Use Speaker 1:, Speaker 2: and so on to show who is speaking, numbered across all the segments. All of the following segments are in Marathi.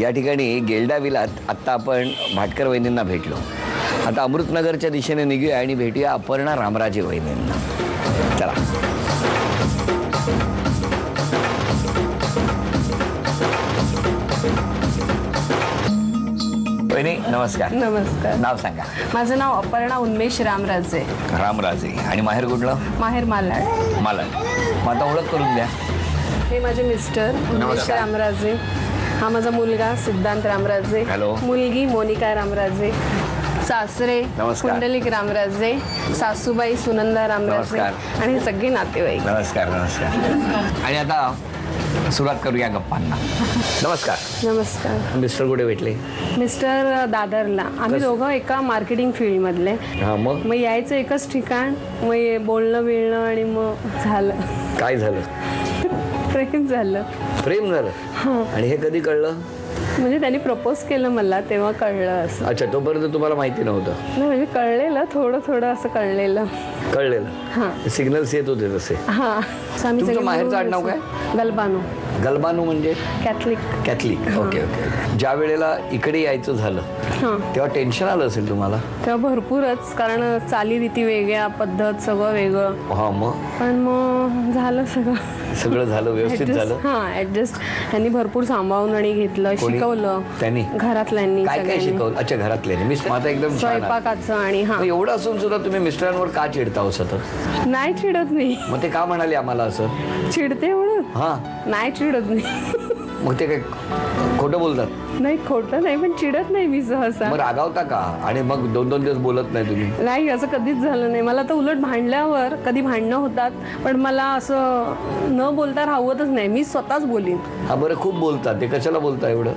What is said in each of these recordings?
Speaker 1: या ठिकाणी गेल्डा विलात आत्ता आपण भाटकर वहिनींना भेटलो. आता अमृतनगरच्या दिशेने निघूया आणि भेटूया अपर्णा रामराजे वहिनींना. चला. वहिनी नमस्कार.
Speaker 2: नमस्कार.
Speaker 1: नाव सांगा.
Speaker 2: माझं नाव अपर्णा उन्मेष रामराजे.
Speaker 1: रामराजे. आणि माहेर कुठलं?
Speaker 2: माहेर मालाड.
Speaker 1: मालाड. मग आता ओळख करून द्या.
Speaker 2: हे माझे मिस्टर उन्मेष रामराजे. हा माझा मुलगा सिद्धांत रामराजे.
Speaker 1: हॅलो.
Speaker 2: मुलगी मोनिका रामराजे. सासरे कुंडलिक रामराजे. सासूबाई सुनंदा रामराजे. आणि हे सगळे नातेवाईक.
Speaker 1: नमस्कार. नमस्कार. आणि आता सुरुवात करूया गप्पांना. नमस्कार.
Speaker 2: नमस्कार.
Speaker 1: मिस्टर कुठे भेटले?
Speaker 2: मिस्टर दादरला. आम्ही दोघं एका मार्केटिंग फील्ड मधले.
Speaker 1: हा. मग
Speaker 2: यायचं एकच ठिकाण, मग बोलणं बिळणं आणि मग झालं.
Speaker 1: काय झालं?
Speaker 2: प्रेम झालं.
Speaker 1: प्रेम झालं. आणि हे कधी कळलं?
Speaker 2: म्हणजे त्यांनी प्रपोज केलं मला तेव्हा कळलं असं.
Speaker 1: अच्छा, तोपर्यंत तुम्हाला माहिती नव्हतं?
Speaker 2: नाही, म्हणजे कळलेलं, थोडं थोडं असं कळलेलं.
Speaker 1: सिग्नल्स येत होते तसे.
Speaker 2: हा.
Speaker 1: तुमचं माहेरचं आडनाव काय?
Speaker 2: गलबानो.
Speaker 1: गलबानो म्हणजे
Speaker 2: कॅथलिक.
Speaker 1: कॅथलिक. Okay okay. ज्या वेळेला इकडे यायचं झालं तेव्हा टेन्शन आलं असेल तुम्हाला?
Speaker 2: तेव्हा भरपूरच, कारण चालीरीती वेगळ्या, पद्धत सगळं वेगळं.
Speaker 1: हा. मग
Speaker 2: पण मग झालं
Speaker 1: सगळं झालं व्यवस्थित झालं.
Speaker 2: हा, ऍडजस्ट. त्यांनी भरपूर सांभाळून आणि घेतलं, शिकवलं.
Speaker 1: त्यांनी
Speaker 2: घरातल्यांनी
Speaker 1: काय शिकवलं? अच्छा, घरातल्यानी. मिस्टर आता एकदम
Speaker 2: स्वयंपाकाचं. आणि हा,
Speaker 1: एवढं असून सुद्धा तुम्ही मिस्टरांवर का चिडता हो सतत?
Speaker 2: नाही चिडत नाही.
Speaker 1: मग ते का म्हणाले आम्हाला असं?
Speaker 2: चिडते म्हणून?
Speaker 1: हा.
Speaker 2: नाही चिडत नाही.
Speaker 1: मग ते काय खोटं बोलतात?
Speaker 2: नाही, खोटं नाही, पण चिडत नाही मी सहसा.
Speaker 1: मग रागावता का? आणि मग 2-2 दिवस बोलत नाही तुम्ही?
Speaker 2: नाही, असं कधीच झालं नाही. मला तर उलट भांडल्यावर कधी भांडणं होतात, पण मला असं न बोलता राहवतच नाही. मी स्वतःच बोलीन.
Speaker 1: हा. बरं, खूप बोलतात. ते कशाला बोलता एवढं?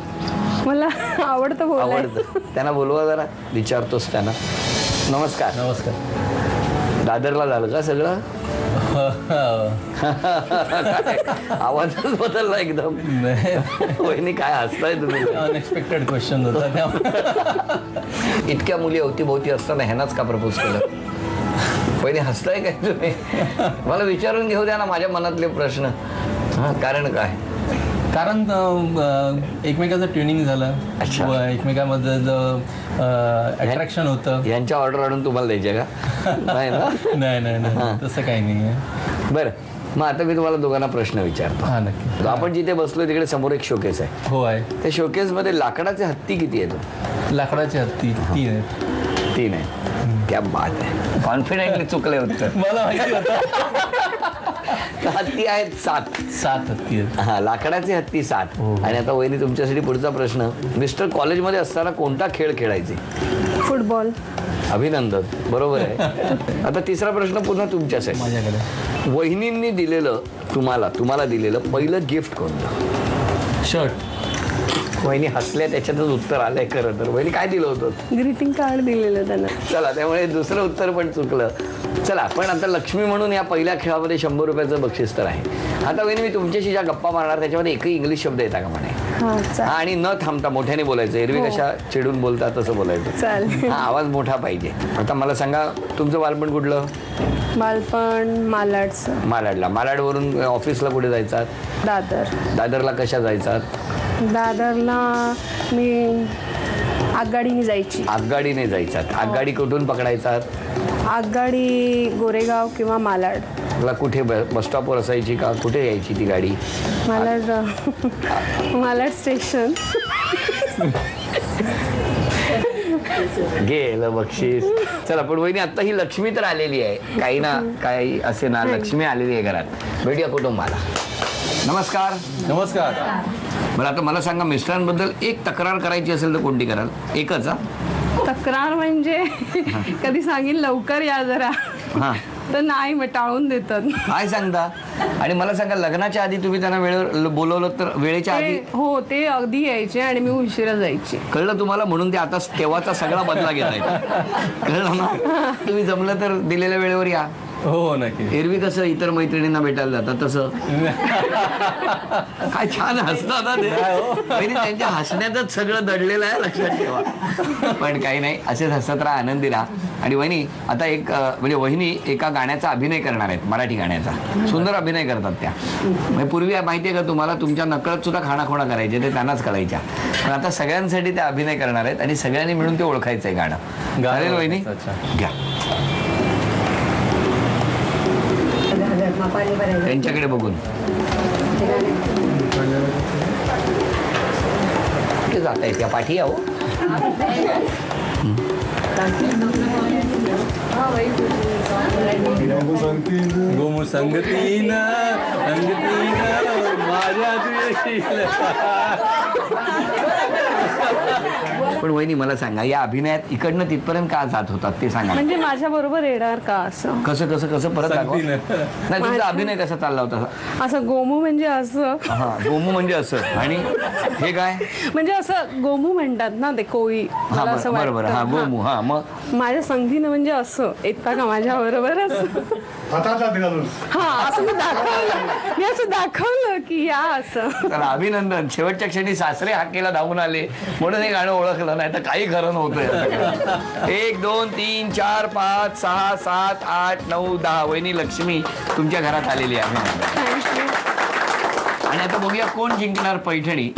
Speaker 2: मला आवडतं बोलायला.
Speaker 1: आवडतं. त्यांना बोलवा जरा, विचारतोस त्यांना. नमस्कार.
Speaker 3: नमस्कार.
Speaker 1: दादरला झालं का सगळं? आवाजच बदलला एकदम. वहिनी काय हसताय तुम्ही?
Speaker 3: अनएक्सपेक्टेड क्वेश्चन होता.
Speaker 1: इतक्या मुली अवतीभोवती असताना ह्यानाच का प्रपोज केलं? वहिनी हसताय काय तुम्ही? मला विचारून घेऊ द्या ना माझ्या मनातले प्रश्न. कारण काय?
Speaker 3: कारण एकमेकाचं ट्युनिंग झालं.
Speaker 1: अच्छा.
Speaker 3: एकमेकांमध्ये अट्रॅक्शन होतं.
Speaker 1: यांच्या ऑर्डर आणून तुम्हाला द्यायच्या का? नाही ना?
Speaker 3: नाही, तसं काही नाही आहे.
Speaker 1: बरं, मग आता मी तुम्हाला दोघांना प्रश्न विचारतो.
Speaker 3: हा, नक्की.
Speaker 1: आपण जिथे बसलो तिकडे समोर एक शोकेस आहे.
Speaker 3: हो आहे.
Speaker 1: त्या शोकेस मध्ये लाकडाचे हत्ती किती आहेत?
Speaker 3: लाकडाची हत्ती 3 आहेत.
Speaker 1: 3 आहे. क्या बात आहे. कॉन्फिडेंटली चुकले उत्तर.
Speaker 3: मला माहिती होतं.
Speaker 1: हत्ती आहेत 7.
Speaker 3: 7 हत्ती आहेत.
Speaker 1: हा. लाकडाचे हत्ती 7. आणि आता वहिनी तुमच्यासाठी पुढचा प्रश्न. मिस्टर कॉलेजमध्ये असताना कोणता खेळ खेळायचे?
Speaker 2: फुटबॉल.
Speaker 1: अभिनंदन, बरोबर आहे. आता तिसरा प्रश्न पुन्हा तुमच्यासाठी.
Speaker 3: माझ्याकडे
Speaker 1: वहिनींनी दिलेलं तुम्हाला दिलेलं पहिलं गिफ्ट कोणतं?
Speaker 3: शर्ट.
Speaker 1: वहिनी हसल्या, त्याच्यातच उत्तर आलंय खरं तर. वहिनी काय दिलं होतं?
Speaker 2: ग्रीटिंग कार्ड दिलेलं त्यांना.
Speaker 1: चला, त्यामुळे दुसरं उत्तर पण चुकलं. चला, पण आता लक्ष्मी म्हणून या पहिल्या खेळामध्ये 100 रुपयाचं बक्षीस तर आहे. आता वहिनी मी तुमच्याशी ज्या गप्पा मारणार त्याच्यामध्ये एकही इंग्लिश शब्द येता का म्हणे? आणि न थांबता मोठ्याने बोलायचं. एरवी कशा चिडून बोलतात तसं बोलायचं.
Speaker 2: चालेल.
Speaker 1: आवाज मोठा पाहिजे. आता मला सांगा, तुमचं बालपण कुठलं?
Speaker 2: बालपण मालाडचं.
Speaker 1: मालाडला. मालाडवरून ऑफिसला कुठे जायचात?
Speaker 2: दादर.
Speaker 1: दादरला कशा जायचात?
Speaker 2: दादरला मी आगगाडीने जायची.
Speaker 1: आगगाडीने जायचात. आगगाडी कुठून पकडायचात?
Speaker 2: आगगाडी गोरेगाव किंवा मालाड.
Speaker 1: तुला कुठे बस स्टॉपवर असायची का? कुठे यायची ती गाडी?
Speaker 2: मालाड स्टेशन.
Speaker 1: गेलं बक्षीस. चला, पण वहिनी आता ही लक्ष्मी तर आलेली आहे. काही ना काही असे ना, लक्ष्मी आलेली आहे घरात. भेटूया कुटुंबाला. नमस्कार.
Speaker 3: नमस्कार.
Speaker 1: बरं, आता मला सांगा, मिस्टरांबद्दल एक तक्रार करायची असेल तर कोणती कराल? एकच?
Speaker 2: तक्रार म्हणजे कधी सांगेन लवकर या जरा, तर नाही, मग टाळून देतात.
Speaker 1: काय सांगता? आणि मला सांगा, लग्नाच्या आधी तुम्ही त्यांना वेळेवर बोलवलं तर वेळेच्या आधी?
Speaker 2: हो, ते अगदी यायचे आणि मी उशिरा जायची.
Speaker 1: कळलं तुम्हाला? म्हणून ते आता तेव्हाचा सगळा बदला घेत आहेत. कळलं ना? तुम्ही जमलं तर दिलेल्या वेळेवर या.
Speaker 3: हो नक्की.
Speaker 1: एरवी कसं इतर मैत्रिणींना भेटायला जातात तसं काय छान हसतात ना ते. वहिनी त्यांच्या हसण्यातच सगळं दडलेलं आहे, लक्षात ठेवा. पण काही नाही, असेच हसत राहा, आनंदी राहा. आणि वहिनी आता एक म्हणजे वहिनी एका गाण्याचा अभिनय करणार आहेत, मराठी गाण्याचा. सुंदर अभिनय करतात त्या. म्हणजे पूर्वी माहितीये का तुम्हाला, तुमच्या नकळत सुद्धा खाणाखोणा करायचे ते त्यांनाच कळायच्या. पण आता सगळ्यांसाठी त्या अभिनय करणार आहेत आणि सगळ्यांनी मिळून ते ओळखायचंय गाणं. चालेल वहिनी? घ्या त्यांच्याकडे बघून. कुठे जात आहे त्या पाठी आहो.
Speaker 3: गोमू संगतीन माझ्या
Speaker 1: पण वहिनी मला सांगा, या अभिनयात इकडनं तिथपर्यंत का जात होतात ते सांगा.
Speaker 2: म्हणजे माझ्या बरोबर येणार का असं?
Speaker 1: कसं कसं कसं परत दाखवा. नाही तुमचा अभिनय कसा चालला होता?
Speaker 2: असं गोमू म्हणजे असं.
Speaker 1: हा, गोमू म्हणजे असं. आणि हे काय
Speaker 2: म्हणजे असं गोमू म्हणतात ना ते कोळी.
Speaker 1: हा
Speaker 2: मला असं
Speaker 1: बरोबर. हा
Speaker 2: वाटतं.
Speaker 1: गोमू. हा मग
Speaker 2: माझ्या संगीनं म्हणजे असं येता का माझ्या बरोबर असं. हा असं मी असं दाखवलं की या असं.
Speaker 1: तर अभिनंदन. शेवटच्या क्षणी सासरे हाकेला धावून आले म्हणून हे गाणं ओळखलं, नाही तर काही खरं नव्हतं. 1 2 3 4 5 6 7 8 9 10 वहिनी लक्ष्मी तुमच्या घरात आलेली आहे. आणि आता बघूया कोण जिंकणार पैठणी.